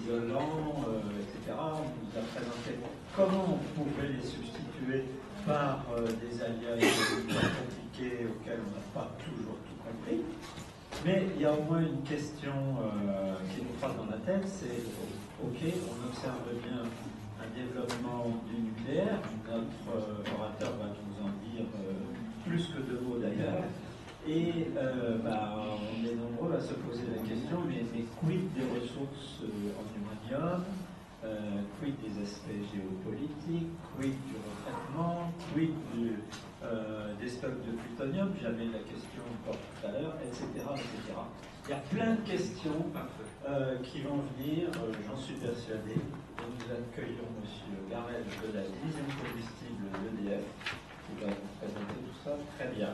isolants, etc. On nous a présenté comment on pouvait les substituer par des alliages compliqués auxquels on n'a pas toujours tout compris. Mais il y a au moins une question qui nous frappe dans la tête, c'est ok, on observe bien un développement du nucléaire, notre orateur va nous en dire plus que deux mots d'ailleurs, et on est nombreux à se poser la question, mais quid des ressources en uranium, quid des aspects géopolitiques, quid du retraitement, quid des stocks de plutonium, j'avais la question encore tout à l'heure, etc., etc. Il y a plein de questions qui vont venir, j'en suis persuadé. Nous accueillons M. Garel de la division combustible d'EDF, qui va nous présenter tout ça très bien.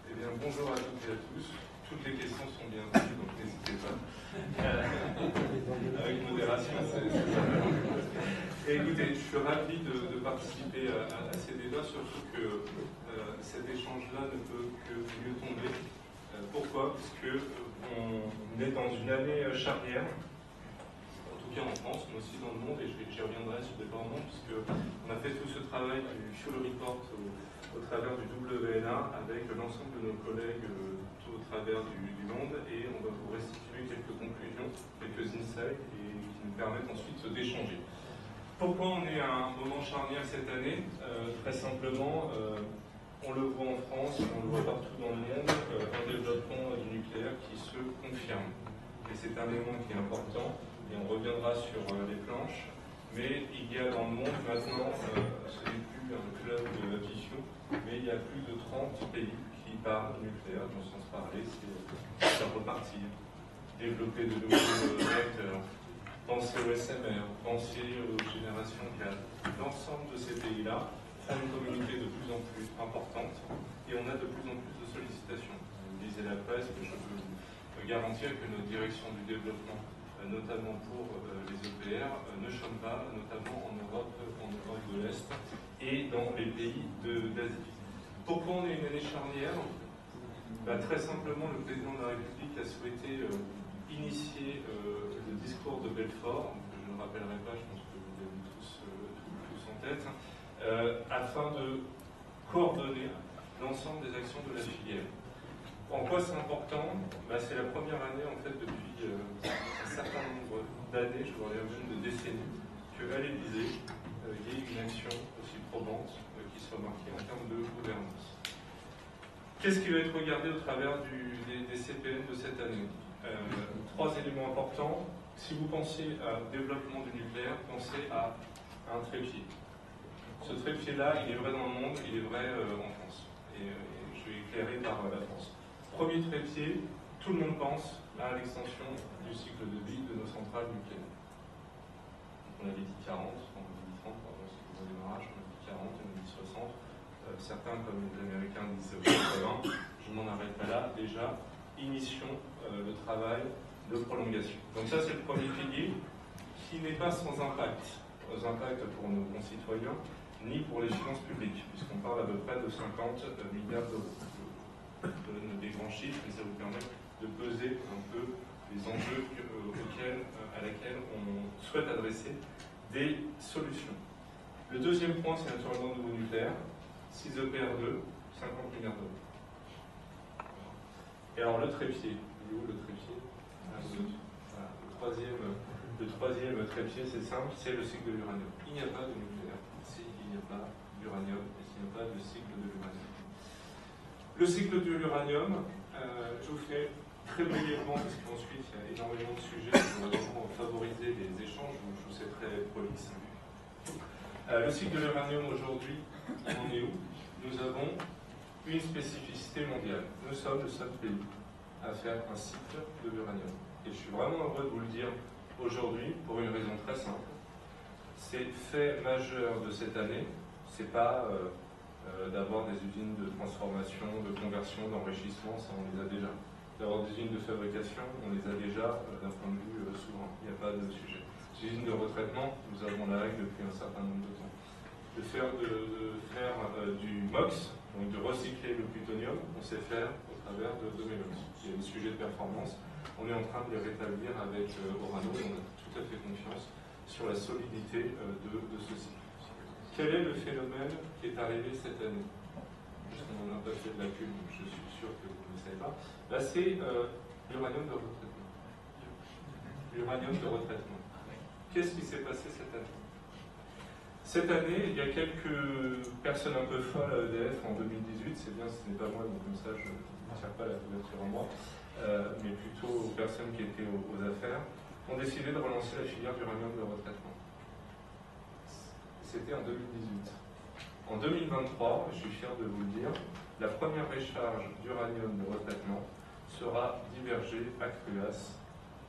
Eh bien, bonjour à toutes et à tous. Toutes les questions sont bienvenues, donc n'hésitez pas. Avec modération, c'est ça. Et écoutez, je suis ravi de participer à ces débats, surtout que cet échange-là ne peut que mieux tomber. Pourquoi? Parce qu'on est dans une année charnière, en tout cas en France, mais aussi dans le monde, et j'y reviendrai sur des plans monde, puisqu'on a fait tout ce travail du Fuel Report au travers du WNA avec l'ensemble de nos collègues tout au travers du monde, et on va vous restituer quelques conclusions, quelques insights, et qui nous permettent ensuite d'échanger. Pourquoi on est à un moment charnière cette année? Très simplement, on le voit en France, on le voit partout dans le monde, un développement du nucléaire qui se confirme. Et c'est un élément qui est important, et on reviendra sur les planches, mais il y a dans le monde maintenant, ce n'est plus un club de fission, mais il y a plus de 30 pays qui parlent nucléaire, dans le sens parlé, c'est repartir, développer de nouveaux réacteurs, penser au SMR, penser aux générations 4. L'ensemble de ces pays-là font une communauté de plus en plus importante et on a de plus en plus de sollicitations. Vous lisez la presse, mais je peux vous garantir que notre direction du développement, notamment pour les EPR, ne chôme pas, notamment en Europe de l'Est et dans les pays d'Asie. Pourquoi on est une année charnière? Très simplement, le président de la République a souhaité initier le discours de Belfort, que je ne rappellerai pas, je pense que vous l'avez tous en tête, afin de coordonner l'ensemble des actions de la filière. En quoi c'est important? C'est la première année, en fait, depuis un certain nombre d'années, je voudrais dire même de décennies, qu'à l'Élysée, il y ait une action aussi probante qui soit marquée en termes de gouvernance. Qu'est-ce qui va être regardé au travers des CPN de cette année? Trois éléments importants. Si vous pensez à développement du nucléaire, pensez à un trépied. Ce trépied-là, il est vrai dans le monde, il est vrai en France. Et je vais éclairer par la France. Premier trépied, tout le monde pense à l'extension du cycle de vie de nos centrales nucléaires. On avait dit 40, on avait dit 30, pardon, c'est le démarrage, on avait dit 40, on avait dit 60. Certains, comme les Américains, disent 80. Je m'en arrête pas là. Déjà, initions le travail de prolongation. Donc ça, c'est le premier pilier qui n'est pas sans impact. Impact pour nos concitoyens, ni pour les finances publiques, puisqu'on parle à peu près de 50 milliards d'euros. Je donne des grands chiffres, mais ça vous permet de peser un peu les enjeux à laquelle on souhaite adresser des solutions. Le deuxième point, c'est naturellement le nouveau nucléaire. 6 EPR2, 50 milliards d'euros. Et alors le trépied, il est où le trépied? Voilà, le troisième trépied, c'est simple, c'est le cycle de l'uranium. Il n'y a pas de nucléaire s'il n'y a pas d'uranium et s'il n'y a pas de cycle de l'uranium. Le cycle de l'uranium, je vous fais très brièvement, parce qu'ensuite il y a énormément de sujets qui vont vraiment favoriser les échanges, donc je vous sais très prolixe. Le cycle de l'uranium aujourd'hui, on est où? Nous avons une spécificité mondiale. Nous sommes le seul pays à faire un cycle de l'uranium. Et je suis vraiment heureux de vous le dire aujourd'hui pour une raison très simple. C'est fait majeur de cette année, c'est pas d'avoir des usines de transformation, de conversion, d'enrichissement, ça on les a déjà. D'avoir des usines de fabrication, on les a déjà d'un point de vue souverain, il n'y a pas de sujet. Les usines de retraitement, nous avons la règle depuis un certain nombre de temps. De faire du MOX, donc de recycler le plutonium, on sait faire au travers de Melox. Il y a des sujets de performance, on est en train de les rétablir avec Orano, et on a tout tout à fait confiance sur la solidité de ceci. Quel est le phénomène qui est arrivé cette année? Puisqu'on n'en a pas fait de la pub, je suis sûr que vous ne savez pas. Là, c'est l'uranium de retraitement. L'uranium de retraitement. Qu'est-ce qui s'est passé cette année? Cette année, il y a quelques personnes un peu folles à EDF en 2018, c'est bien, ce n'est pas moi, donc comme ça je ne tire pas la couverture en moi, mais plutôt aux personnes qui étaient aux affaires, ont décidé de relancer la filière d'uranium de retraitement. C'était en 2018. En 2023, je suis fier de vous le dire, la première recharge d'uranium de retraitement sera divergée à Cruas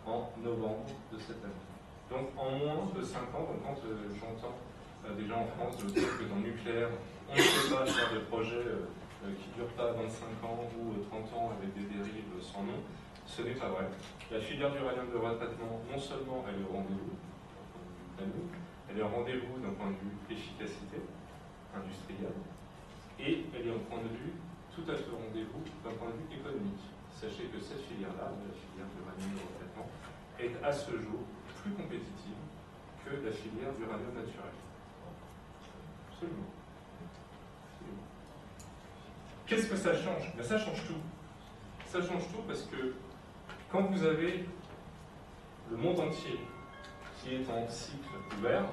en novembre de cette année. Donc en moins de 5 ans, donc quand j'entends des gens en France dire que dans le nucléaire, on ne peut pas faire de projets qui ne durent pas 25 ans ou 30 ans avec des dérives sans nom, ce n'est pas vrai. La filière d'uranium de retraitement, non seulement elle est au rendez-vous, elle est au rendez-vous d'un point de vue efficacité industrielle, et elle est au point de vue tout à fait au rendez-vous d'un point de vue économique. Sachez que cette filière-là, la filière d'uranium de retraitement, est à ce jour plus compétitive que la filière d'uranium naturel. Absolument. Qu'est-ce que ça change? Ben, ça change tout. Ça change tout parce que quand vous avez le monde entier qui est en cycle ouvert,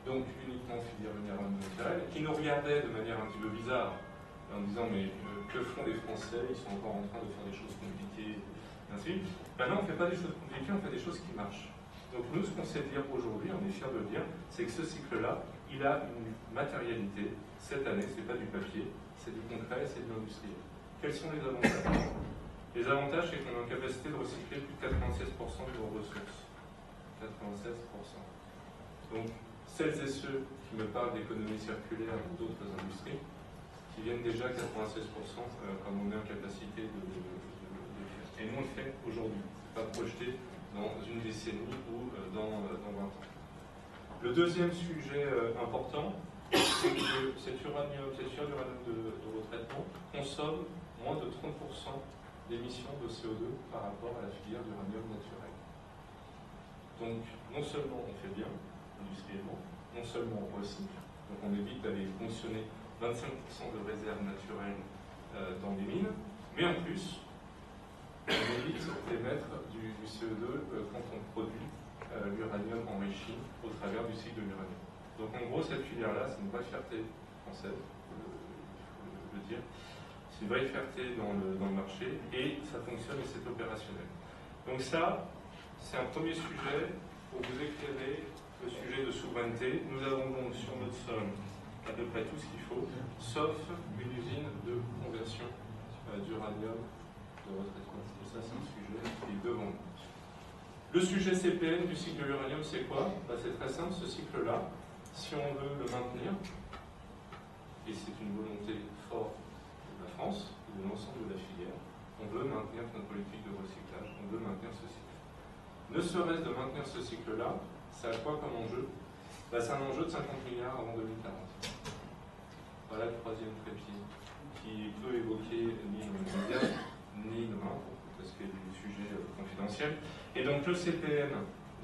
donc uniquement filière uranium naturel, qui nous regardait de manière un petit peu bizarre en disant mais que font les Français? Ils sont encore en train de faire des choses compliquées, et ainsi de suite. Maintenant, on ne fait pas des choses compliquées, on fait des choses qui marchent. Donc nous, ce qu'on sait dire aujourd'hui, on est fiers de le dire, c'est que ce cycle-là, il a une matérialité. Cette année, ce n'est pas du papier, c'est du concret, c'est de l'industriel. Quels sont les avantages? Les avantages, c'est qu'on a une capacité de recycler plus de 96% de nos ressources. 96%. Donc, celles et ceux qui me parlent d'économie circulaire ou d'autres industries, qui viennent déjà à 96%, comme on est en capacité de faire. Et nous, on le fait aujourd'hui. Ce n'est pas projeté dans une décennie ou dans 20 ans. Le deuxième sujet important, c'est que cette filière d'uranium de retraitement consomme moins de 30% d'émissions de CO2 par rapport à la filière d'uranium naturel. Donc, non seulement on fait bien, industriellement, non seulement on recycle, donc on évite d'aller fonctionner 25% de réserves naturelles dans les mines, mais en plus, on évite d'émettre du CO2 quand on produit l'uranium enrichi au travers du cycle de l'uranium. Donc en gros, cette filière-là, c'est une vraie fierté française, il faut le dire. C'est une vraie fierté dans le marché et ça fonctionne et c'est opérationnel. Donc ça, c'est un premier sujet pour vous éclairer le sujet de souveraineté. Nous avons donc sur notre sol à peu près tout ce qu'il faut, sauf une usine de conversion d'uranium de retraitement. Et ça, c'est un sujet qui est devant nous. Le sujet CPN du cycle de l'uranium, c'est quoi? C'est très simple, ce cycle-là, si on veut le maintenir, et c'est une volonté forte de la France et de l'ensemble de la filière, on veut maintenir notre politique de recyclage, on veut maintenir ce cycle. Ne serait-ce de maintenir ce cycle-là, ça a quoi comme enjeu? C'est un enjeu de 50 milliards avant 2040. Voilà le troisième trépied, qui peut évoquer ni dans les médias, ni demain, parce qu'il y a des sujets confidentiels. Et donc le CPN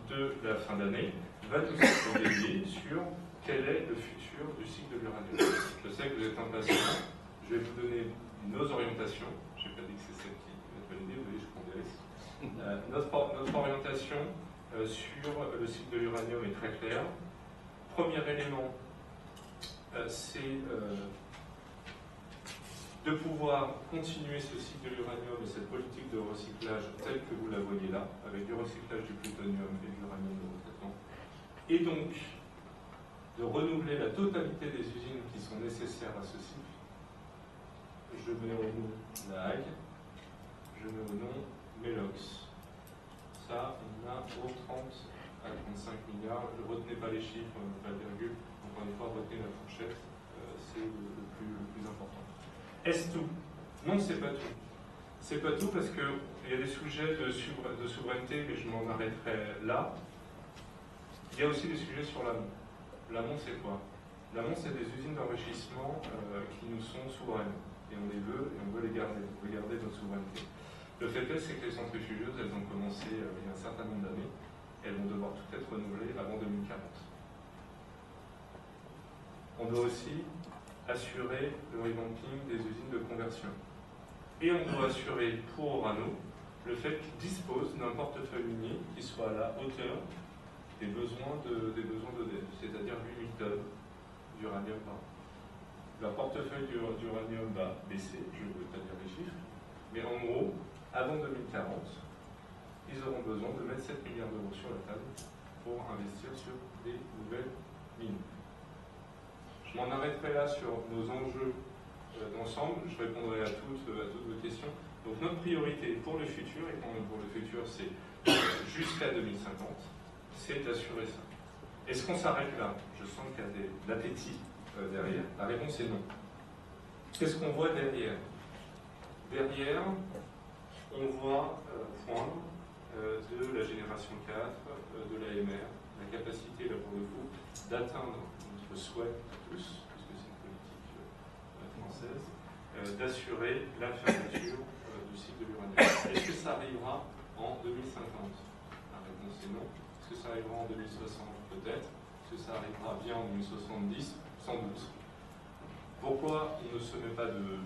de la fin d'année va nous éclairer sur quel est le futur du cycle de l'uranium. Je sais que vous êtes impatients, je vais vous donner nos orientations. Je n'ai pas dit que c'est celle qui va être validée, vous voyez, je prends des risques. Notre orientation sur le cycle de l'uranium est très claire. Premier élément, c'est de pouvoir continuer ce cycle de l'uranium et cette politique de recyclage telle que vous la voyez là, avec du recyclage du plutonium et de l'uranium de retraitement, et donc de renouveler la totalité des usines qui sont nécessaires à ce cycle. Je mets au nom la Hague, je mets au nom Melox. Ça, on a au 30 à 35 milliards. Ne retenez pas les chiffres, pas la virgule. Encore une fois, retenez la fourchette, c'est le plus important. Est-ce tout? Non, c'est pas tout. C'est pas tout parce qu'il y a des sujets de souveraineté, mais je m'en arrêterai là. Il y a aussi des sujets sur l'amont. L'amont, c'est quoi? L'amont, c'est des usines d'enrichissement qui nous sont souveraines. Et on les veut, et on veut les garder. On veut garder notre souveraineté. Le fait est, c'est que les centrifugeuses, elles ont commencé il y a un certain nombre d'années. Elles vont devoir On doit aussi assurer le revamping des usines de conversion. Et on doit assurer pour Orano le fait qu'il dispose d'un portefeuille minier qui soit à la hauteur des besoins d'EDF, c'est-à-dire 8000 tonnes d'uranium par an. Le portefeuille d'uranium va baisser, je ne veux pas dire les chiffres, mais en gros, avant 2040, ils auront besoin de mettre 7 milliards d'euros sur la table pour investir sur des nouvelles mines. Je m'en arrêterai là sur nos enjeux d'ensemble, je répondrai à toutes vos questions. Donc notre priorité pour le futur, et quand même pour le futur c'est jusqu'à 2050, c'est d'assurer ça. Est-ce qu'on s'arrête là? Je sens qu'il y a de l'appétit derrière. La réponse est non. Qu'est-ce qu'on voit derrière? Derrière, on voit poindre de la génération 4, de l'AMR, la capacité, là pour le coup, d'atteindre notre souhait à tous, puisque c'est une politique française, d'assurer la fermeture du cycle de l'uranium. Est-ce que ça arrivera en 2050? La réponse est non. Est-ce que ça arrivera en 2060? Peut-être. Est-ce que ça arrivera bien en 2070? Sans doute. Pourquoi on ne se met pas de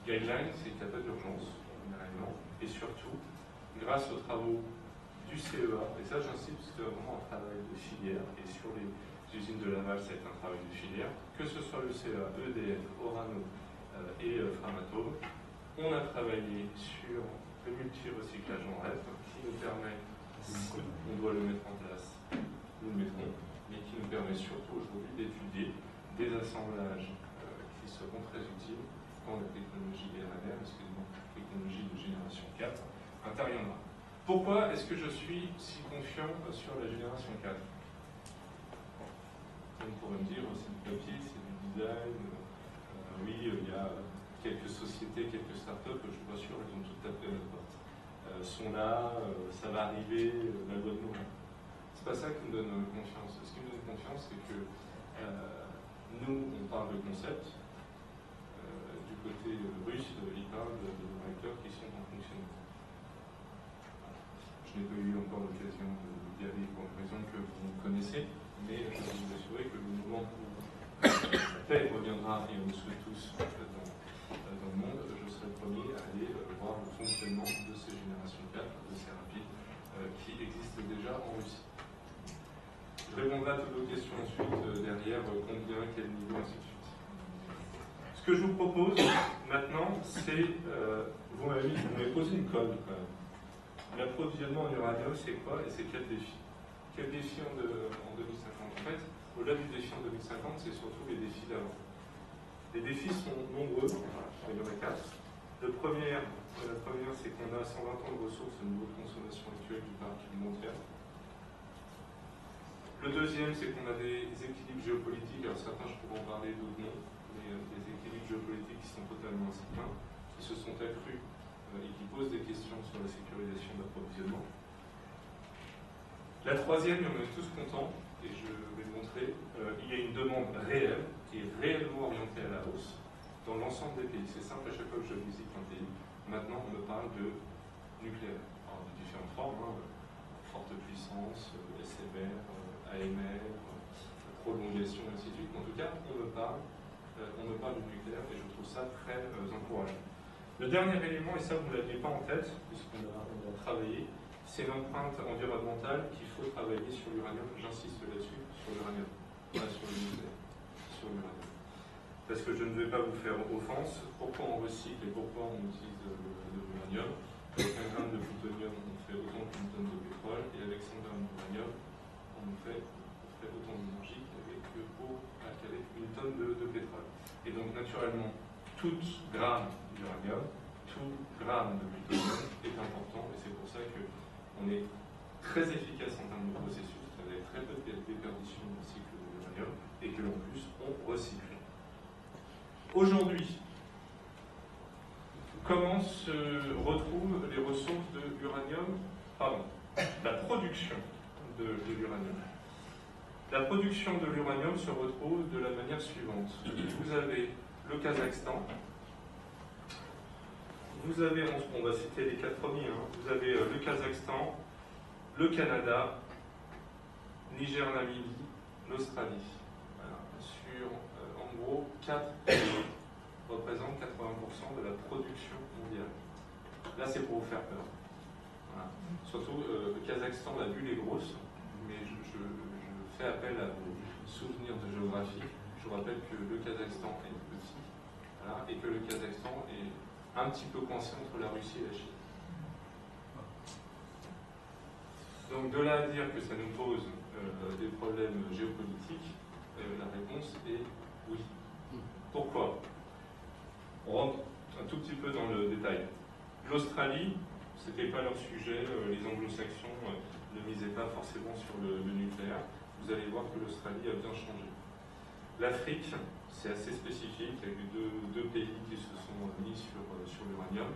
guidelines? C'est qu'il n'y a pas d'urgence, généralement. Et surtout, grâce aux travaux du CEA, et ça j'insiste, c'est vraiment un travail de filière, et sur les usines de Laval, c'est un travail de filière, que ce soit le CEA, EDF, Orano et Framatome, on a travaillé sur le multi-recyclage en REP, qui nous permet, on doit le mettre en place, nous le mettrons, mais qui nous permet surtout aujourd'hui d'étudier des assemblages qui seront très utiles quand la technologie RNR, excusez-moi, technologie de génération 4, interviendra. Pourquoi est-ce que je suis si confiant sur la génération 4? On pourrait me dire, c'est du papier, c'est du design, oui, il y a quelques sociétés, quelques startups, je vous rassure, elles ont tout tapé à notre porte. Sont là, ça va arriver, la loi de Noël. C'est pas ça qui me donne confiance. Ce qui me donne confiance, c'est que nous, on parle de concept. Du côté russe, ils parlent de réacteurs qui sont en fonctionnement. Je n'ai pas eu encore l'occasion d'y aller pour une raison que vous connaissez, mais je peux vous assurer que le moment où la paix reviendra, et on le souhaite tous dans le monde, je serai le premier à aller voir le fonctionnement de ces générations 4, de ces rapides, qui existent déjà en Russie. Je répondrai à toutes vos questions ensuite, derrière, combien, quel niveau, ainsi de suite. Ce que je vous propose maintenant, c'est, vous m'avez posé une colle quand même. L'approvisionnement en uranium, c'est quoi et c'est quel défi? Quel défi en 2050? En fait, au-delà du défi en 2050, c'est surtout les défis d'avant. Les défis sont nombreux, il y en a 4. La première, c'est qu'on a 120 ans de ressources au niveau de consommation actuelle du parc mondial. Le deuxième, c'est qu'on a des équilibres géopolitiques, alors certains je pourrais en parler, d'autres non, mais des équilibres géopolitiques qui sont totalement incertains, qui se sont accrus et qui posent des questions sur la sécurisation de l'approvisionnement. La troisième, et on est tous contents, et je vais le montrer, il y a une demande réelle, qui est réellement orientée à la hausse, dans l'ensemble des pays. C'est simple, à chaque fois que je visite un pays, maintenant on me parle de nucléaire, alors de différentes formes, forte puissance, SMR, AMR, prolongation, et ainsi de suite. En tout cas, on me parle du nucléaire, et je trouve ça très encourageant. Le dernier élément, et ça vous ne l'aviez pas en tête, puisqu'on a travaillé, c'est l'empreinte environnementale qu'il faut travailler sur l'uranium. J'insiste là-dessus, sur l'uranium, pas sur le nucléaire, sur l'uranium. Parce que je ne vais pas vous faire offense. Pourquoi on recycle et pourquoi on utilise de l'uranium? Avec un gramme de plutonium, on fait autant qu'une tonne de pétrole, et avec 100 grammes d'uranium, on fait autant d'énergie qu'avec une tonne de pétrole. Et donc, naturellement, tout gramme d'uranium, tout gramme de plutonium est important, et c'est pour ça qu'on est très efficace en termes de processus, avec très peu de déperdition dans le cycle de l'uranium, et que en plus on recycle. Aujourd'hui, comment se retrouvent les ressources de l'uranium? Pardon, la production de l'uranium. La production de l'uranium se retrouve de la manière suivante. Vous avez le Kazakhstan, vous avez, on va citer les 4 premiers, vous avez le Kazakhstan, le Canada, Niger, Namibie, l'Australie. Voilà. Sur gros, 4 pays représentent 80% de la production mondiale. Là, c'est pour vous faire peur. Voilà. Surtout, le Kazakhstan, la bulle est grosse, mais je fais appel à vos souvenirs de géographie. Je vous rappelle que le Kazakhstan est petit, voilà, et que le Kazakhstan est un petit peu coincé entre la Russie et la Chine. Donc de là à dire que ça nous pose des problèmes géopolitiques, la réponse est oui. Pourquoi? On rentre un tout petit peu dans le détail. L'Australie, c'était pas leur sujet, les anglo-saxons ne misaient pas forcément sur le nucléaire. Vous allez voir que l'Australie a bien changé. L'Afrique, c'est assez spécifique, avec deux pays qui se sont mis sur l'uranium.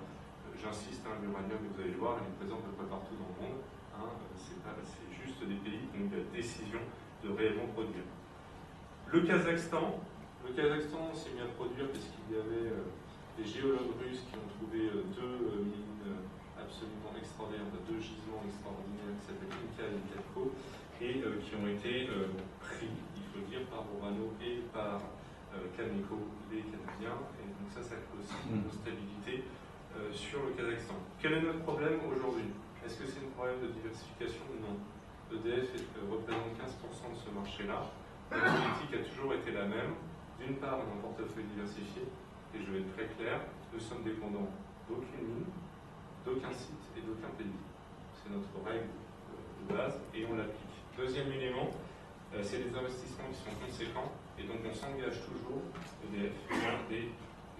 J'insiste, hein, l'uranium, vous allez le voir, il est présent à peu près partout dans le monde. Hein, c'est juste des pays qui ont eu la décision de réellement produire. Le Kazakhstan s'est mis à produire parce qu'il y avait des géologues russes qui ont trouvé deux mines absolument extraordinaires, deux gisements extraordinaires qui s'appellent Inka et Ikalko, et qui ont été pris, il faut dire, par Orano et par Cameco, les Canadiens, et donc ça crée aussi une stabilité sur le Kazakhstan. Quel est notre problème aujourd'hui? Est-ce que c'est un problème de diversification? Non. EDF représente 15% de ce marché-là. La politique a toujours été la même. D'une part, on a un portefeuille diversifié, et je vais être très clair, nous sommes dépendants d'aucune mine, d'aucun site et d'aucun pays. C'est notre règle de base, et on l'applique. Deuxième élément, c'est des investissements qui sont conséquents, et donc on s'engage toujours, EDF, dans des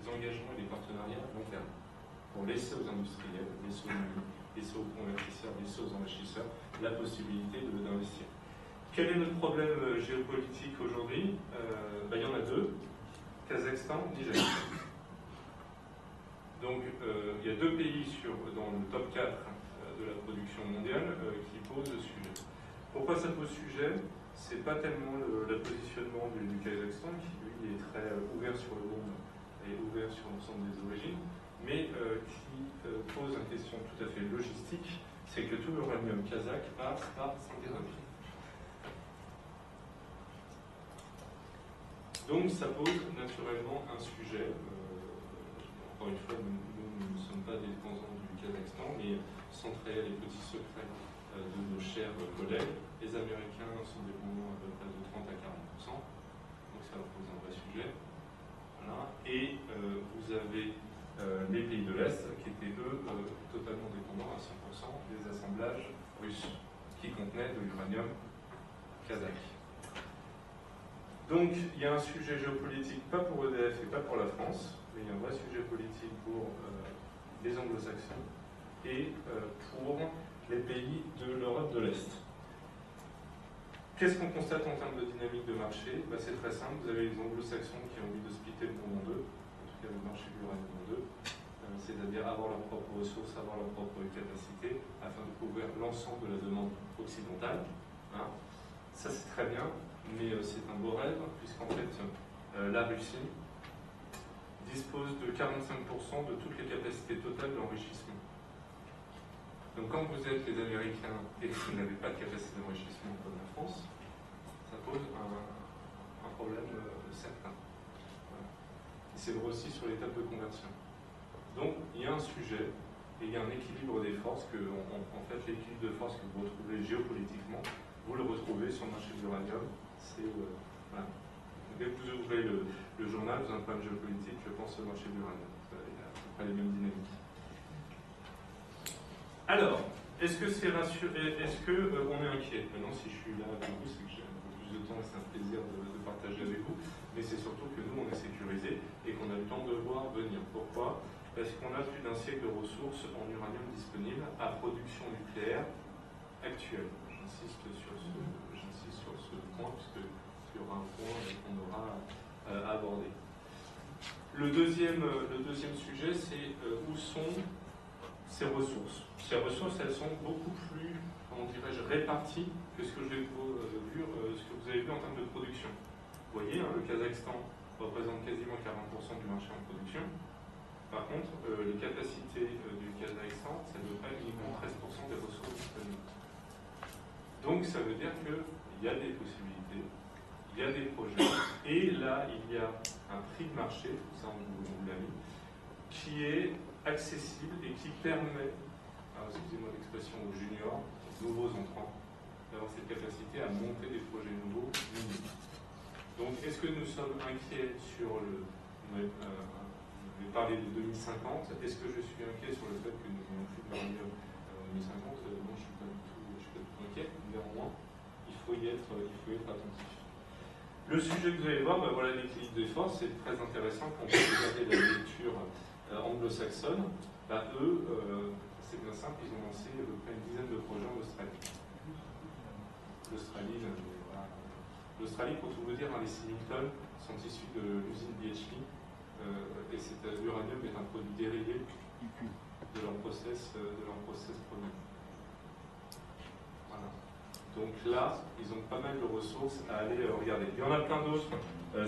engagements et des partenariats à long terme, pour laisser aux industriels, laisser aux mines, laisser aux convertisseurs, laisser aux enrichisseurs la possibilité d'investir. Quel est notre problème géopolitique aujourd'hui? Il y en a deux, Kazakhstan, Nigeria. Donc il y a deux pays dans le top 4 de la production mondiale qui posent le sujet. Pourquoi ça pose sujet? C'est pas tellement le positionnement du Kazakhstan, qui lui est très ouvert sur le monde et ouvert sur l'ensemble des origines, mais qui pose une question tout à fait logistique, c'est que tout l'uranium kazakh passe par Saint-Pétersbourg. Donc ça pose naturellement un sujet. Encore une fois, nous ne sommes pas des dépendants du Kazakhstan, mais sans trahir les petits secrets de nos chers collègues, les Américains sont dépendants à peu près de 30 à 40%, donc ça leur pose un vrai sujet. Voilà. Et vous avez les pays de l'Est qui étaient eux totalement dépendants à 100% des assemblages russes qui contenaient de l'uranium kazakh. Donc il y a un sujet géopolitique, pas pour EDF et pas pour la France, mais il y a un vrai sujet politique pour les anglo-saxons et pour les pays de l'Europe de l'Est. Qu'est-ce qu'on constate en termes de dynamique de marché? C'est très simple, vous avez les anglo-saxons qui ont envie de splitter le monde en deux, en tout cas le marché de l'uranium en deux, c'est-à-dire avoir leurs propres ressources, avoir leurs propres capacités, afin de couvrir l'ensemble de la demande occidentale. Hein. Ça c'est très bien, mais c'est un beau rêve, puisqu'en fait la Russie dispose de 45% de toutes les capacités totales d'enrichissement. Donc quand vous êtes les Américains et que vous n'avez pas de capacité d'enrichissement comme la France, ça pose un problème certain. Voilà. C'est vrai aussi sur l'étape de conversion. Donc il y a un sujet et il y a un équilibre des forces en fait l'équilibre de forces que vous retrouvez géopolitiquement, vous le retrouvez sur le marché de l'uranium. Voilà. Dès que vous ouvrez le journal, vous avez un problème géopolitique, je pense au marché de l'uranium. Il y a à peu près les mêmes dynamiques. Alors, est-ce que c'est rassurant? Est-ce qu'on est inquiet? Maintenant, si je suis là avec vous, c'est que j'ai un peu plus de temps et c'est un plaisir de partager avec vous. Mais c'est surtout que nous, on est sécurisés et qu'on a le temps de voir venir. Pourquoi? Parce qu'on a plus d'un siècle de ressources en uranium disponibles à production nucléaire actuelle. J'insiste sur ce point, puisqu'il y aura un point qu'on aura abordé. Le deuxième sujet, c'est où sont ces ressources. Ces ressources, elles sont beaucoup plus, comment dirais-je, réparties que ce que vous avez vu en termes de production. Vous voyez, hein, le Kazakhstan représente quasiment 40% du marché en production. Par contre, les capacités du Kazakhstan, ça ne veut pas uniquement 13% des ressources disponibles. Donc ça veut dire qu'il y a des possibilités il y a des projets, et là, il y a un prix de marché, ça on vous l'a mis, qui est accessible et qui permet, excusez-moi l'expression, aux juniors, aux nouveaux entrants, d'avoir cette capacité à monter des projets nouveaux minimes. Donc, est-ce que nous sommes inquiets sur le... je vais parler de 2050. Est-ce que je suis inquiet sur le fait que nous n'ayons plus de l'uranium en 2050 ? Non, je ne suis pas du tout inquiet. Néanmoins, il faut y être attentif. Le sujet que vous allez voir, voilà l'équilibre des forces, c'est très intéressant quand vous regardez la lecture anglo-saxonne. Eux, c'est bien simple, ils ont lancé à peu près une dizaine de projets en Australie. L'Australie, pour tout vous dire, les Symington sont issus de l'usine BHP et l'uranium est un produit dérivé de leur process produit. Voilà. Donc là, ils ont pas mal de ressources à aller regarder. Il y en a plein d'autres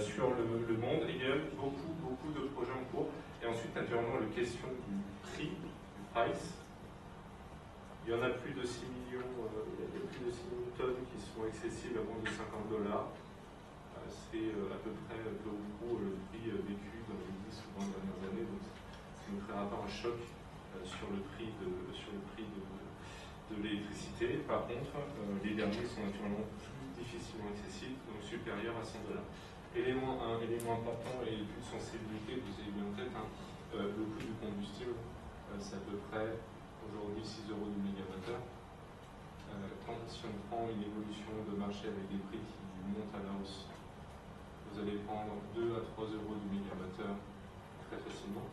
sur le monde et il y a beaucoup de projets en cours. Et ensuite, naturellement, la question du prix, du price. Il y en a plus de 6 millions, il y a plus de 6 millions de tonnes qui sont accessibles à moins de $50. C'est à peu près peu ou prou le prix vécu dans les 10 ou 20 dernières années. Donc ça ne créera pas un choc sur le prix de l'électricité. Par contre, les derniers sont naturellement plus difficilement accessibles, donc supérieurs à $100. Élément important et plus de sensibilité, vous avez bien en tête, le coût du combustible, c'est à peu près aujourd'hui 6 € du mégawattheure. Si on prend une évolution de marché avec des prix qui montent à la hausse, vous allez prendre 2 à 3 € du mégawattheure très facilement.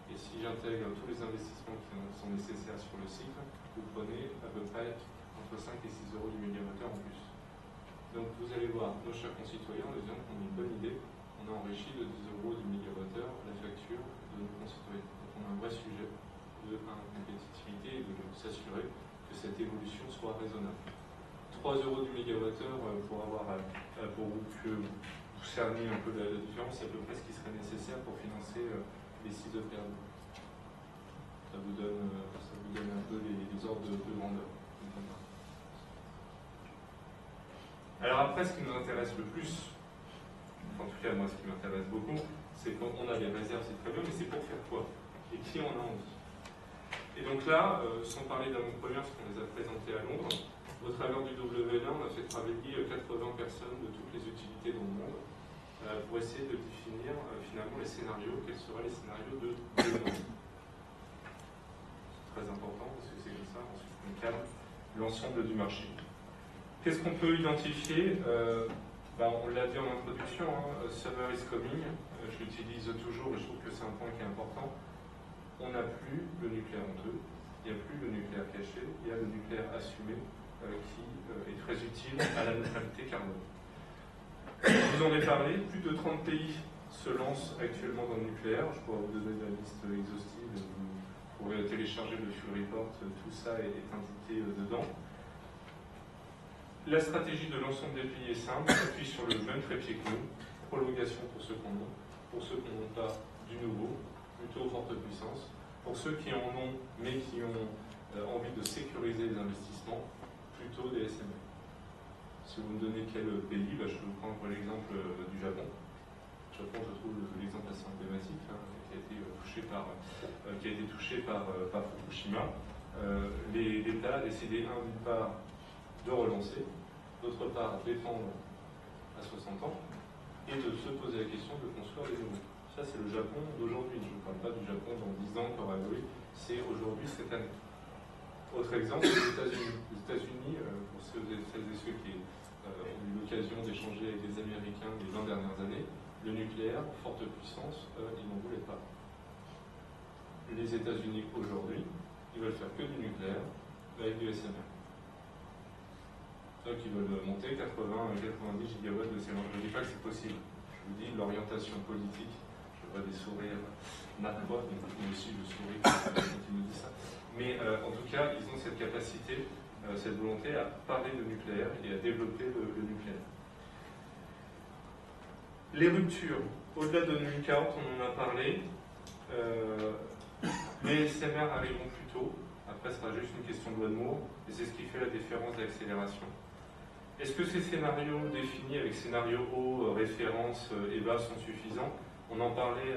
Et si j'intègre tous les investissements qui sont nécessaires sur le cycle, vous prenez à peu près entre 5 et 6 € du mégawattheure en plus. Donc vous allez voir, nos chers concitoyens, les gens qui ont une bonne idée, on a enrichi de 10 € du mégawattheure la facture de nos concitoyens. Donc on a un vrai sujet de compétitivité et de s'assurer que cette évolution soit raisonnable. 3 € du mégawattheure pour que vous cerniez un peu la différence, c'est à peu près ce qui serait nécessaire pour financer les 6 EPR. Ça vous donne un peu les ordres de grandeur. Alors après, ce qui nous intéresse le plus, en tout cas moi ce qui m'intéresse beaucoup, c'est qu'on a des réserves, c'est très bien, mais c'est pour faire quoi? Et qui en a envie? Et donc là, sans parler d'avant-première, parce qu'on les a présentés à Londres, au travers du WNA, on a fait travailler 80 personnes de toutes les utilités dans le monde pour essayer de définir finalement les scénarios, quels seraient les scénarios de demain. C'est très important parce que c'est comme ça, ensuite on cadre l'ensemble du marché. Qu'est-ce qu'on peut identifier? On l'a dit en introduction, Summer is coming, je l'utilise toujours et je trouve que c'est un point qui est important. On n'a plus le nucléaire honteux, il n'y a plus le nucléaire caché, il y a le nucléaire assumé qui est très utile à la neutralité carbone. Vous en avez parlé, plus de 30 pays se lancent actuellement dans le nucléaire. Je pourrais vous donner la liste exhaustive, vous pourrez télécharger le Fuel Report, tout ça est indiqué dedans. La stratégie de l'ensemble des pays est simple, s'appuie sur le même trépied que nous, prolongation pour ceux qu'on a, pour ceux qui n'ont pas du nouveau, plutôt forte puissance. Pour ceux qui en ont, mais qui ont envie de sécuriser les investissements, plutôt des SMR. Si vous me donnez quel pays, je vais vous prendre l'exemple du Japon. Le Japon, je trouve l'exemple assez emblématique, qui a été touché par Fukushima. L'État a décidé, d'une part, de relancer, d'autre part, défendre à 60 ans, et de se poser la question de construire des nouveaux. Ça, c'est le Japon d'aujourd'hui. Je ne parle pas du Japon dans 10 ans qui aura évolué, c'est aujourd'hui, cette année. Autre exemple, les États-Unis. Les États-Unis, pour celles et ceux qui ont eu l'occasion d'échanger avec des Américains les 20 dernières années, le nucléaire, forte puissance, ils n'en voulaient pas. Les États-Unis, aujourd'hui, ils veulent faire que du nucléaire avec du SMR. Donc ils veulent monter 80-90 gigawatts de SMR. Je ne dis pas que c'est possible. Je vous dis l'orientation politique. Je vois des sourires narquois, donc moi aussi je souris quand ils me disent ça. Mais en tout cas, ils ont cette capacité, cette volonté à parler de nucléaire et à développer le nucléaire. Les ruptures, au-delà de 2040, on en a parlé. Les SMR arriveront plus tôt. Après, ce sera juste une question de loi de Moore, et c'est ce qui fait la différence d'accélération. Est-ce que ces scénarios définis avec scénario haut, référence et bas sont suffisants? On en parlait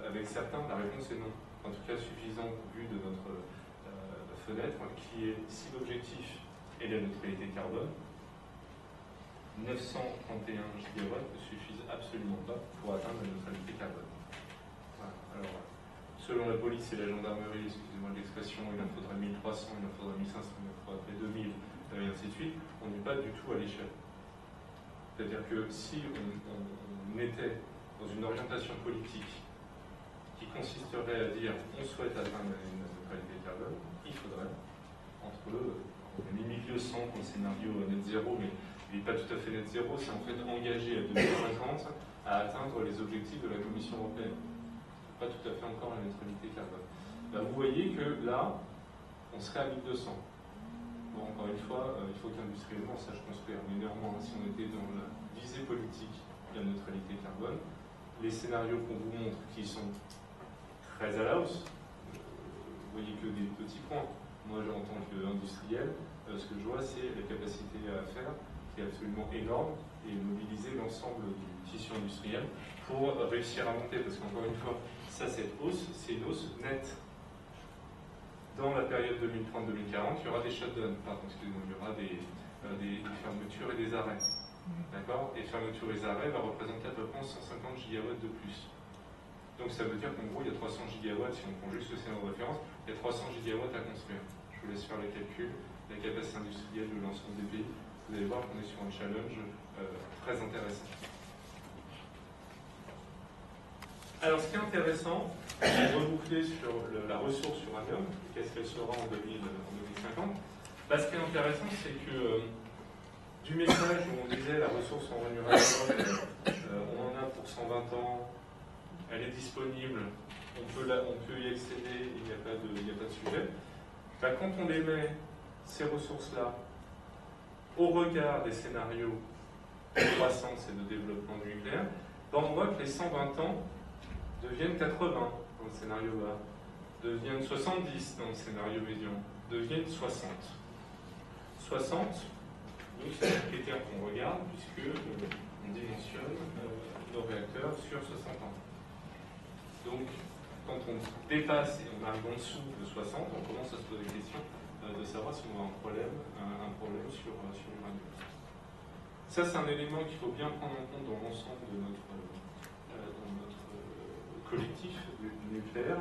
avec certains, la réponse est non. En tout cas, suffisant vu de notre fenêtre, qui est, si l'objectif est la neutralité carbone, 931 gigawatts ne suffisent absolument pas pour atteindre la neutralité carbone. Voilà. Alors, selon la police et la gendarmerie, excusez-moi de l'expression, il en faudrait 1300, il en faudrait 1500, il en faudrait 2000, et ainsi de suite. On n'est pas du tout à l'échelle. C'est-à-dire que si on était dans une orientation politique qui consisterait à dire on souhaite atteindre la neutralité carbone, il faudrait, entre on a mis 1200 pour le scénario net zéro, mais il n'est pas tout à fait net zéro, c'est en fait engagé à 2050 à atteindre les objectifs de la Commission européenne. Pas tout à fait encore la neutralité carbone. Ben, vous voyez que là, on serait à 1200. Bon, encore une fois, il faut qu'industriellement on sache construire. Mais néanmoins, si on était dans la visée politique de la neutralité carbone, les scénarios qu'on vous montre qui sont très à la hausse, vous voyez que des petits points. Moi, en tant qu'industriel, ce que je vois, c'est la capacité à faire qui est absolument énorme et mobiliser l'ensemble du tissu industriel pour réussir à monter. Parce qu'encore une fois, ça, cette hausse, c'est une hausse nette. Dans la période 2030-2040, il y aura des shutdowns, pardon, excusez-moi, il y aura des fermetures et des arrêts. D'accord? Et fermetures et arrêts va représenter à peu près 150 gigawatts de plus. Donc ça veut dire qu'en gros, il y a 300 gigawatts, si on prend juste le scénario de référence, il y a 300 gigawatts à construire. Je vous laisse faire le calcul, la capacité industrielle de l'ensemble des pays. Vous allez voir qu'on est sur un challenge très intéressant. Alors ce qui est intéressant, c'est de reboucler sur la ressource uranium, qu'est-ce qu'elle sera en 2050. Bah, ce qui est intéressant, c'est que du message où on disait la ressource en uranium, on en a pour 120 ans, elle est disponible, on peut y accéder, il n'y a pas de sujet. Bah, quand on les met, ces ressources-là, au regard des scénarios de croissance et de développement du nucléaire, bah, on voit que les 120 ans deviennent 80 dans le scénario bas, deviennent 70 dans le scénario médian, deviennent 60. 60, donc c'est un critère qu'on regarde puisque on dimensionne nos réacteurs sur 60 ans. Donc, quand on dépasse et on arrive en dessous de 60, on commence à se poser la question de savoir si on a un problème sur l'uranium. Ça, c'est un élément qu'il faut bien prendre en compte dans l'ensemble de notre collectif du nucléaire,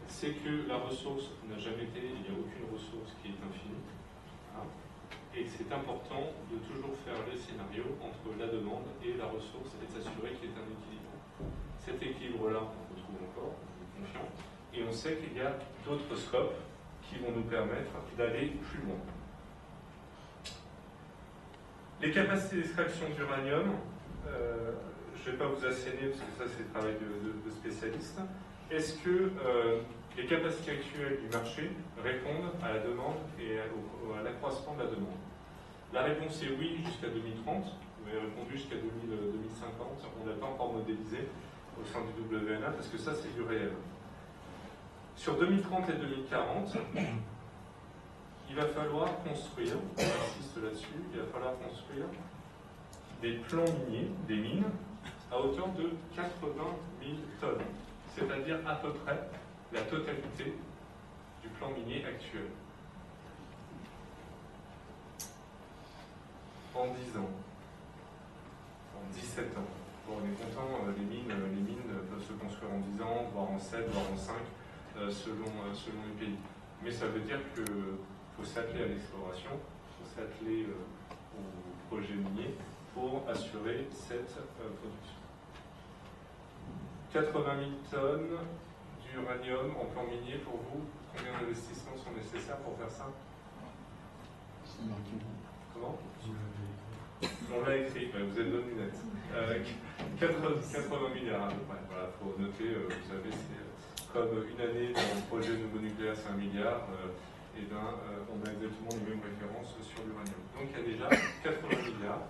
c'est que la ressource n'a jamais été, il n'y a aucune ressource qui est infinie, hein, et que c'est important de toujours faire les scénarios entre la demande et la ressource et de s'assurer qu'il y ait un équilibre. Cet équilibre-là, on le retrouve encore, je suis confiant, et on sait qu'il y a d'autres scopes qui vont nous permettre d'aller plus loin. Les capacités d'extraction d'uranium, je ne vais pas vous asséner parce que ça c'est le travail de spécialistes. Est-ce que les capacités actuelles du marché répondent à la demande et à l'accroissement de la demande? La réponse est oui jusqu'à 2030. Vous avez répondu jusqu'à 2050. On n'a pas encore modélisé au sein du WNA parce que ça c'est du réel. Sur 2030 et 2040, il va falloir construire, j'insiste là-dessus, il va falloir construire des plans miniers, des mines, à hauteur de 80 000 tonnes, c'est-à-dire à peu près la totalité du plan minier actuel. En 10 ans, en 17 ans. Bon, on est content, les mines peuvent se construire en 10 ans, voire en 7, voire en 5, selon les pays. Mais ça veut dire qu'il faut s'atteler à l'exploration, il faut s'atteler au projet minier pour assurer cette production. 80 000 tonnes d'uranium en plan minier, pour vous, combien d'investissements sont nécessaires pour faire ça? Comment? On l'a écrit, vous êtes bonne lunette. 80 milliards à peu près. Voilà, il faut noter, vous savez, c'est comme une année dans le projet nouveau nucléaire, c'est 1 milliard, et bien on a exactement les mêmes références sur l'uranium. Donc il y a déjà 80 milliards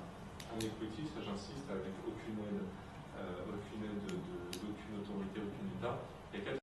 en equity, ça j'insiste, avec aucune aide d'aucune autorité, aucun État. Il y a 80